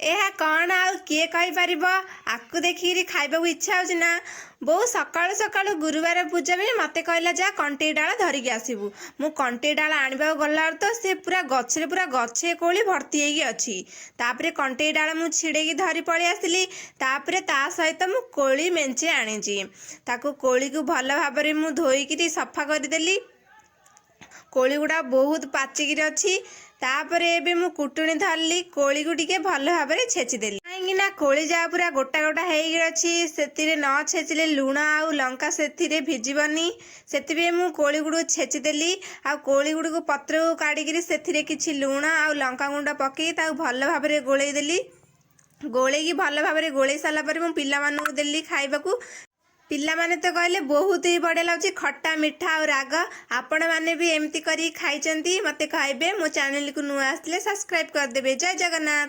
ଏହା କ'ଣ ଆଉ କିଏ କହିପାରିବ? ଆକୁ ଦେଖିକିରି ଖାଇବାକୁ ଇଚ୍ଛା ହେଉଛି ନା? ବୋଉ ସକାଳୁ ସକାଳୁ ଗୁରୁବାର ପୂଜା ପାଇଁ ମୋତେ କହିଲା ଯା କଣ୍ଟେଇ ଡାଳ ଧରିକି ଆସିବୁ। ମୁଁ କଣ୍ଟେଇ ଡାଳ ଆଣିବାକୁ ଗଲାବେଳେ ତ ସେ ପୁରା ଗଛରେ ପୁରା ଗଛେ କୋଳି ଭର୍ତ୍ତି ହେଇକି ଅଛି। ତାପରେ କଣ୍ଟେଇ ଡାଳ ମୁଁ ଛିଡ଼େଇକି ଧରି ପଳେଇ ଆସିଲି। ତାପରେ ତା ସହିତ ମୁଁ କୋଳି ମେଞ୍ଚେ ଆଣିଛି। ତାକୁ କୋଳିକୁ ଭଲ ଭାବରେ ମୁଁ ଧୋଇକିରି ସଫା କରିଦେଲି। କୋଳି ଗୁଡ଼ା ବହୁତ ପାଚିକିରି ଅଛି। ତାପରେ ଏବେ ମୁଁ କୁଟୁଣି ଧରିଲି, କୋଳିକୁ ଟିକେ ଭଲ ଭାବରେ ଛେଚିଦେଲି। କାହିଁକି ନା କୋଳି ଯାହା ପୁରା ଗୋଟା ଗୋଟା ହେଇକି ଅଛି, ସେଥିରେ ନ ଛେଚିଲେ ଲୁଣ ଆଉ ଲଙ୍କା ସେଥିରେ ଭିଜିବନି। ସେଥିପାଇଁ ମୁଁ କୋଳି ଗୁଡ଼ିକୁ ଛେଚିଦେଲି। ଆଉ କୋଳି ଗୁଡ଼ିକୁ ପତ୍ରକୁ କାଢ଼ିକିରି ସେଥିରେ କିଛି ଲୁଣ ଆଉ ଲଙ୍କା ଗୁଣ୍ଡ ପକାଇ ତାକୁ ଭଲ ଭାବରେ ଗୋଳେଇ ଦେଲି। ଗୋଳେଇକି ଭଲ ଭାବରେ ଗୋଳେଇ ସାରିଲା ପରେ ମୁଁ ପିଲାମାନଙ୍କୁ ଦେଲି ଖାଇବାକୁ। ପିଲାମାନେ ତ କହିଲେ ବହୁତ ହି ବଢ଼ିଆ ଲାଗୁଛି, ଖଟା ମିଠା ଆଉ ରାଗ। ଆପଣମାନେ ବି ଏମିତି କରିକି ଖାଇଛନ୍ତି? ମୋତେ କହିବେ। ମୋ ଚ୍ୟାନେଲକୁ ନୂଆ ଆସିଥିଲେ ସବସ୍କ୍ରାଇବ୍ କରିଦେବେ। ଜୟ ଜଗନ୍ନାଥ।